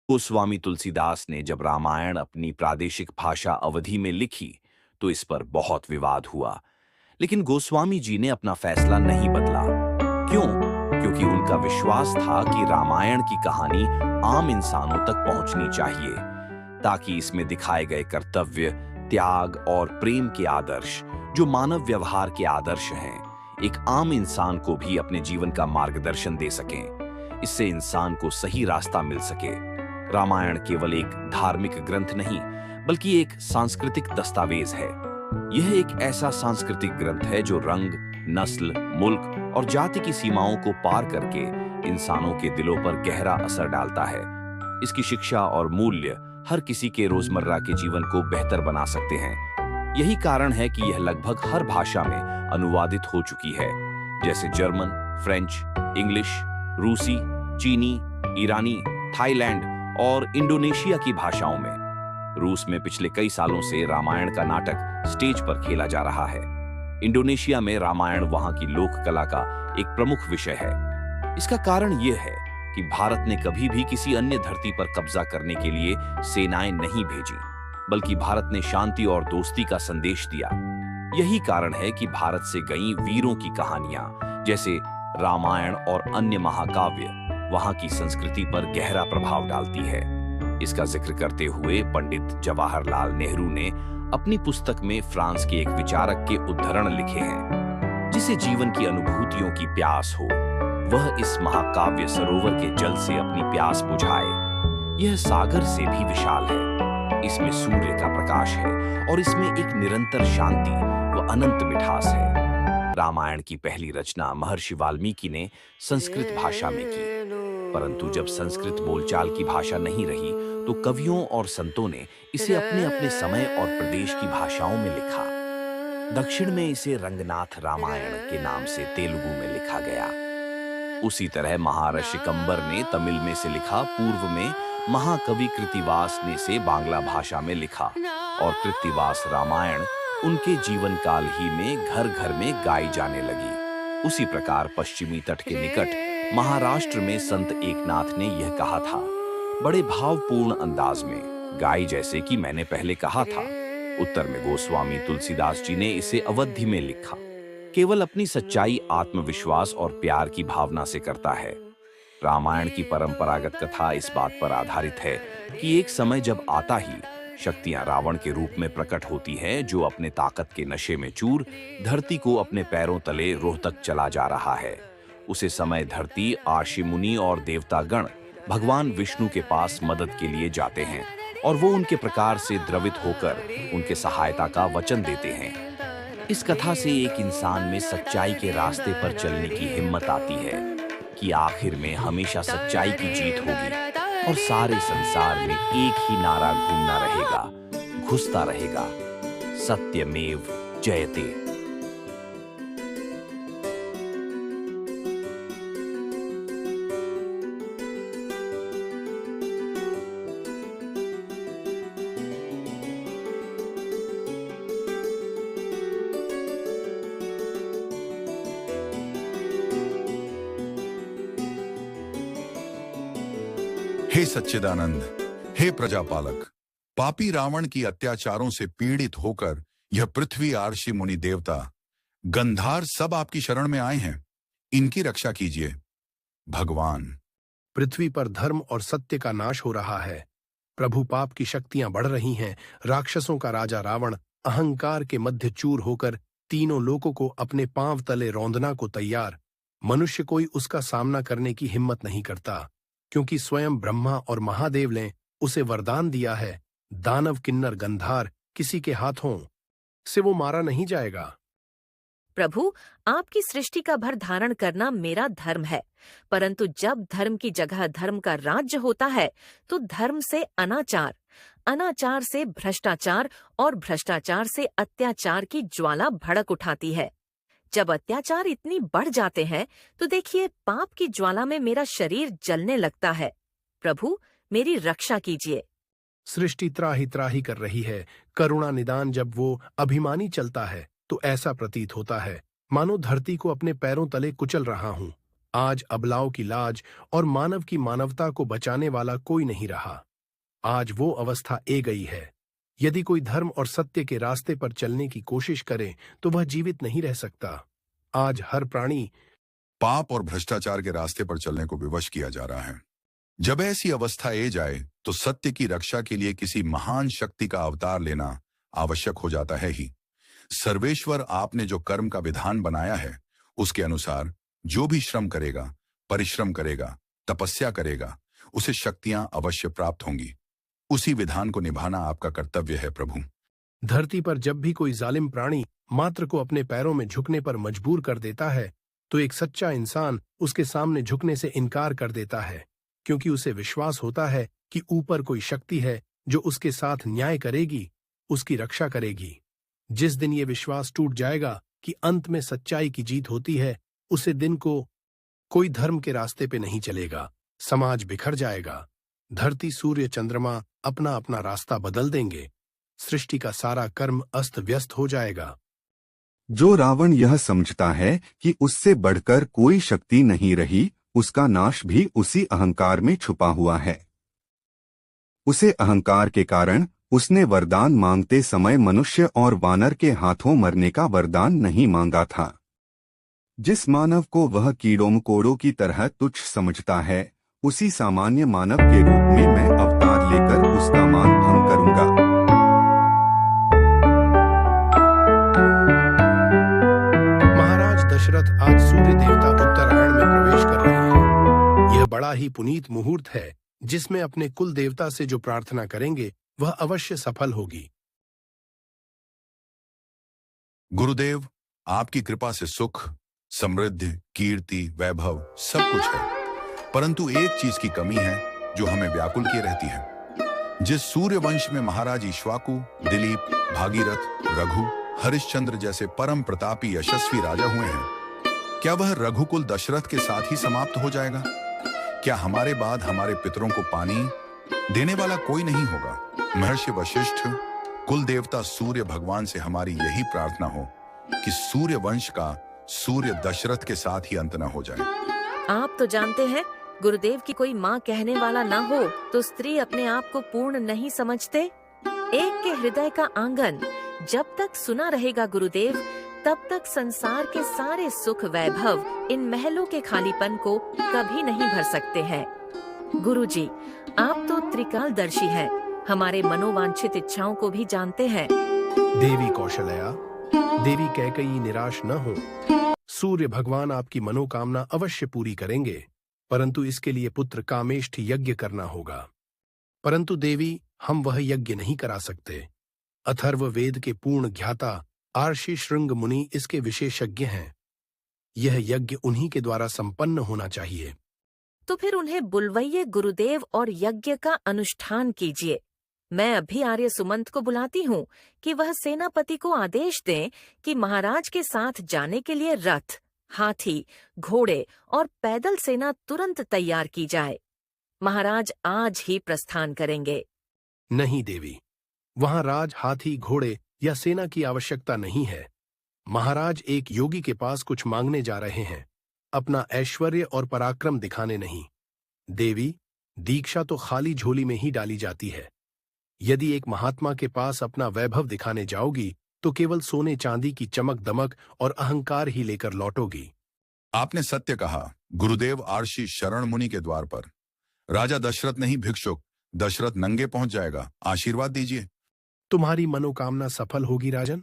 गोस्वामी तुलसीदास ने जब रामायण अपनी प्रादेशिक भाषा अवधी में लिखी तो इस पर बहुत विवाद हुआ। लेकिन गोस्वामी जी ने अपना फैसला नहीं बदला। क्यों? क्योंकि उनका विश्वास था कि रामायण की कहानी आम इंसानों तक पहुंचनी चाहिए, ताकि इसमें दिखाए गए कर्तव्य, त्याग और प्रेम के आदर्श, जो मानव व्यवहार के आदर्श हैं, एक आम इंसान को भी अपने जीवन का मार्गदर्शन दे सकें। इससे इंसान को सही रास्ता मिल सके। रामायण केवल एक धार्मिक ग्रंथ नहीं, बल्कि एक सांस्कृतिक दस्तावेज है। यह एक ऐसा सांस्कृतिक ग्रंथ है जो रंग, नस्ल, मुल्क और जाति की सीमाओं को पार करके इंसानों के दिलों पर गहरा असर डालता है। इसकी शिक्षा और मूल्य हर किसी के रोजमर्रा के जीवन को बेहतर बना सकते हैं। यही कारण है कि यह लगभग हर भाषा में अनुवादित हो चुकी है, जैसे जर्मन, फ्रेंच, इंग्लिश, रूसी, चीनी, ईरानी, थाईलैंड और इंडोनेशिया की भाषाओं में। रूस में पिछले कई सालों से रामायण का नाटक स्टेज पर खेला जा रहा है। इंडोनेशिया में रामायण वहां की लोक कला का एक प्रमुख विषय है। इसका कारण यह है कि भारत ने कभी भी किसी अन्य धरती पर कब्जा करने के लिए सेनाएं नहीं भेजी, बल्कि भारत ने शांति और दोस्ती का संदेश दिया। यही कारण है कि भारत से गई वीरों की कहानियां, जैसे रामायण और अन्य महाकाव्य, वहां की संस्कृति पर गहरा प्रभाव डालती है। इसका जिक्र करते हुए पंडित जवाहरलाल नेहरू ने अपनी पुस्तक में फ्रांस के एक विचारक के उद्धरण लिखे हैं, जिसे जीवन की अनुभूतियों की प्यास हो, वह इस महाकाव्य सरोवर के जल से अपनी प्यास बुझाए। यह सागर से भी विशाल है। इसमें सूर्य का प्रकाश है और इसमें एक निरंतर शांति व अनंत मिठास है। रामायण की पहली रचना महर्षि वाल्मीकि ने संस्कृत भाषा में की, परंतु जब संस्कृत बोलचाल की भाषा नहीं रही तो कवियों और संतों ने इसे अपने अपने समय और प्रदेश की भाषाओं में लिखा। दक्षिण में इसे रंगनाथ रामायण के नाम से तेलुगु में लिखा गया। उसी तरह महर्षि कंबर ने तमिल में से लिखा, पूर्व में महाकवि कृत्तिवास ने से बांग्ला भाषा में लिखा, और कृत्तिवास रामायण उनके जीवन काल ही में घर घर में गाई जाने लगी। उसी प्रकार पश्चिमी तट के निकट महाराष्ट्र में संत एकनाथ ने यह कहा था, बड़े भावपूर्ण अंदाज में, गाय जैसे कि मैंने पहले कहा था। उत्तर में गोस्वामी तुलसीदास जी ने इसे अवधी में लिखा। केवल अपनी सच्चाई, आत्मविश्वास और प्यार की भावना से करता है। रामायण की परंपरागत कथा इस बात पर आधारित है कि एक समय जब आता ही शक्तियां रावण के रूप में प्रकट होती हैं, जो अपने ताकत के नशे में चूर धरती को अपने पैरों तले रोहतक चला जा रहा है। उसे समय धरती, आर्षि मुनि और देवतागण भगवान विष्णु के पास मदद के लिए जाते हैं, और वो उनके प्रकार से द्रवित होकर उनके सहायता का वचन देते हैं। इस कथा से एक इंसान में सच्चाई के रास्ते पर चलने की हिम्मत आती है कि आखिर में हमेशा सच्चाई की जीत होगी और सारे संसार में एक ही नारा घूमना रहेगा, घुसता रहेगा, सत्यमेव जयते। हे सच्चिदानंद, हे प्रजापालक, पापी रावण की अत्याचारों से पीड़ित होकर यह पृथ्वी, आर्षि मुनि, देवता, गंधार सब आपकी शरण में आए हैं। इनकी रक्षा कीजिए भगवान। पृथ्वी पर धर्म और सत्य का नाश हो रहा है। प्रभु, पाप की शक्तियां बढ़ रही हैं। राक्षसों का राजा रावण अहंकार के मध्य चूर होकर तीनों लोकों को अपने पांव तले रौंदना को तैयार। मनुष्य कोई उसका सामना करने की हिम्मत नहीं करता, क्योंकि स्वयं ब्रह्मा और महादेव ने उसे वरदान दिया है, दानव, किन्नर, गंधार किसी के हाथों से वो मारा नहीं जाएगा। प्रभु, आपकी सृष्टि का भर धारण करना मेरा धर्म है, परंतु जब धर्म की जगह धर्म का राज्य होता है तो धर्म से अनाचार, अनाचार से भ्रष्टाचार और भ्रष्टाचार से अत्याचार की ज्वाला भड़क उठाती है। जब अत्याचार इतनी बढ़ जाते हैं तो देखिए, पाप की ज्वाला में मेरा शरीर जलने लगता है। प्रभु, मेरी रक्षा कीजिए। सृष्टि त्राही त्राही कर रही है। करुणा निदान जब वो अभिमानी चलता है तो ऐसा प्रतीत होता है मानो धरती को अपने पैरों तले कुचल रहा हूं। आज अबलाओं की लाज और मानव की मानवता को बचाने वाला कोई नहीं रहा। आज वो अवस्था ए गई है। यदि कोई धर्म और सत्य के रास्ते पर चलने की कोशिश करे तो वह जीवित नहीं रह सकता। आज हर प्राणी पाप और भ्रष्टाचार के रास्ते पर चलने को विवश किया जा रहा है। जब ऐसी अवस्था ए जाए तो सत्य की रक्षा के लिए किसी महान शक्ति का अवतार लेना आवश्यक हो जाता है ही। सर्वेश्वर आपने जो कर्म का विधान बनाया है उसके अनुसार जो भी श्रम करेगा, परिश्रम करेगा, तपस्या करेगा, उसे शक्तियां अवश्य प्राप्त होंगी। उसी विधान को निभाना आपका कर्तव्य है प्रभु। धरती पर जब भी कोई जालिम प्राणी मात्र को अपने पैरों में झुकने पर मजबूर कर देता है तो एक सच्चा इंसान उसके सामने झुकने से इनकार कर देता है, क्योंकि उसे विश्वास होता है कि ऊपर कोई शक्ति है जो उसके साथ न्याय करेगी, उसकी रक्षा करेगी। जिस दिन ये विश्वास टूट जाएगा कि अंत में सच्चाई की जीत होती है, उसे दिन को कोई धर्म के रास्ते पे नहीं चलेगा। समाज बिखर जाएगा। धरती, सूर्य, चंद्रमा अपना अपना रास्ता बदल देंगे। सृष्टि का सारा कर्म अस्त व्यस्त हो जाएगा। जो रावण यह समझता है कि उससे बढ़कर कोई शक्ति नहीं रही, उसका नाश भी उसी अहंकार में छुपा हुआ है। उसे अहंकार के कारण उसने वरदान मांगते समय मनुष्य और वानर के हाथों मरने का वरदान नहीं मांगा था। जिस मानव को वह कीड़ों मकोड़ों की तरह तुच्छ समझता है, उसी सामान्य मानव के रूप में मैं अवतार लेकर उसका मान भंग करूंगा। महाराज दशरथ आज सूर्य देवता उत्तरायण में प्रवेश कर रहे हैं। यह बड़ा ही पुनीत मुहूर्त है जिसमें अपने कुल देवता से जो प्रार्थना करेंगे वह अवश्य सफल होगी। गुरुदेव, आपकी कृपा से सुख, समृद्धि, कीर्ति, वैभव सब कुछ है, परंतु एक चीज की कमी है जो हमें व्याकुल किए रहती है। जिस सूर्य वंश में महाराज इक्ष्वाकु, दिलीप, भागीरथ, रघु, हरिश्चंद्र जैसे परम प्रतापी यशस्वी राजा हुए हैं, क्या वह रघुकुल दशरथ के साथ ही समाप्त हो जाएगा? क्या हमारे बाद हमारे पितरों को पानी देने वाला कोई नहीं होगा? महर्षि वशिष्ठ, कुल देवता सूर्य भगवान से हमारी यही प्रार्थना हो कि सूर्य वंश का सूर्य दशरथ के साथ ही अंत न हो जाए। आप तो जानते हैं, गुरुदेव की कोई माँ कहने वाला ना हो तो स्त्री अपने आप को पूर्ण नहीं समझते। एक के हृदय का आंगन जब तक सुना रहेगा गुरुदेव, तब तक संसार के सारे सुख वैभव इन महलों के खालीपन को कभी नहीं भर सकते हैं। गुरुजी, आप तो त्रिकालदर्शी हैं, हमारे मनोवांछित इच्छाओं को भी जानते हैं। देवी कौशल्या, देवी कैकेयी निराश न हो। सूर्य भगवान आपकी मनोकामना अवश्य पूरी करेंगे, परंतु इसके लिए पुत्र कामेष्ठ यज्ञ करना होगा। परंतु देवी, हम वह यज्ञ नहीं करा सकते। अथर्व वेद के पूर्ण ज्ञाता आर्षि श्रृंग मुनि इसके विशेषज्ञ हैं। यह यज्ञ उन्हीं के द्वारा संपन्न होना चाहिए। तो फिर उन्हें बुलवाइए गुरुदेव और यज्ञ का अनुष्ठान कीजिए। मैं अभी आर्य सुमंत को बुलाती हूँ कि वह सेनापति को आदेश दें कि महाराज के साथ जाने के लिए रथ, हाथी, घोड़े और पैदल सेना तुरंत तैयार की जाए। महाराज आज ही प्रस्थान करेंगे। नहीं देवी, वहां राज, हाथी, घोड़े या सेना की आवश्यकता नहीं है। महाराज एक योगी के पास कुछ मांगने जा रहे हैं, अपना ऐश्वर्य और पराक्रम दिखाने नहीं। देवी, दीक्षा तो खाली झोली में ही डाली जाती है। यदि एक महात्मा के पास अपना वैभव दिखाने जाओगी तो केवल सोने चांदी की चमक दमक और अहंकार ही लेकर लौटोगी। आपने सत्य कहा। गुरुदेव आर्षि शरण मुनि के द्वार पर राजा दशरथ नहीं, भिक्षुक दशरथ नंगे पहुंच जाएगा। आशीर्वाद दीजिए। तुम्हारी मनोकामना सफल होगी राजन।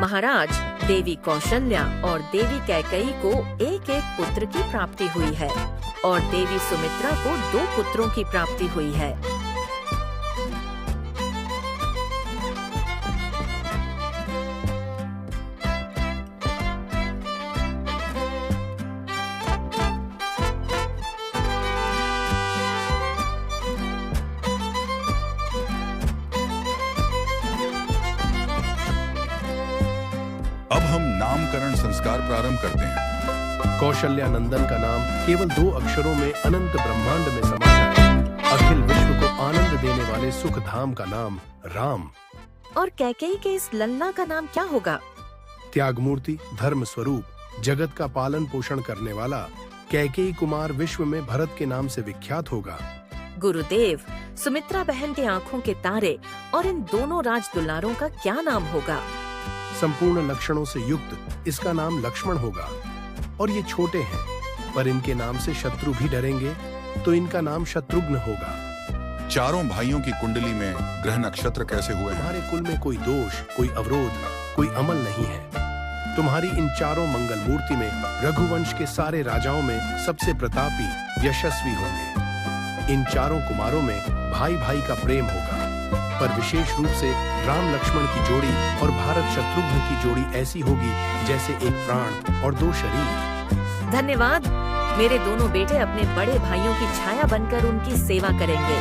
महाराज, देवी कौशल्या और देवी कैकेयी को एक एक पुत्र की प्राप्ति हुई है और देवी सुमित्रा को 2 पुत्रों की प्राप्ति हुई है। अब हम नामकरण संस्कार प्रारंभ करते हैं। कौशल्या नंदन का नाम केवल 2 अक्षरों में अनंत ब्रह्मांड में समा जाए। अखिल विश्व को आनंद देने वाले सुख धाम का नाम राम। और कैकेयी के इस लल्ला का नाम क्या होगा? त्यागमूर्ति, धर्म स्वरूप, जगत का पालन पोषण करने वाला कैकेयी कुमार विश्व में भरत के नाम से विख्यात होगा। गुरुदेव, सुमित्रा बहन के आंखों के तारे और इन दोनों राज दुलारों का क्या नाम होगा? संपूर्ण लक्षणों से युक्त इसका नाम लक्ष्मण होगा। और ये छोटे हैं, पर इनके नाम से शत्रु भी डरेंगे, तो इनका नाम शत्रुघ्न होगा। चारों भाइयों की कुंडली में ग्रह नक्षत्र कैसे हुए हैं? तुम्हारे कुल में कोई दोष, कोई अवरोध, कोई अमल नहीं है। तुम्हारी इन चारों मंगल मूर्ति में रघुवंश के सारे राजाओं में सबसे प्रतापी, यशस्वी होंगे। इन चारों कुमारों में भाई भाई का प्रेम होगा, पर विशेष रूप से राम लक्ष्मण की जोड़ी और भारत शत्रुघ्न की जोड़ी ऐसी होगी जैसे एक प्राण और 2 शरीर। धन्यवाद। मेरे दोनों बेटे अपने बड़े भाइयों की छाया बनकर उनकी सेवा करेंगे।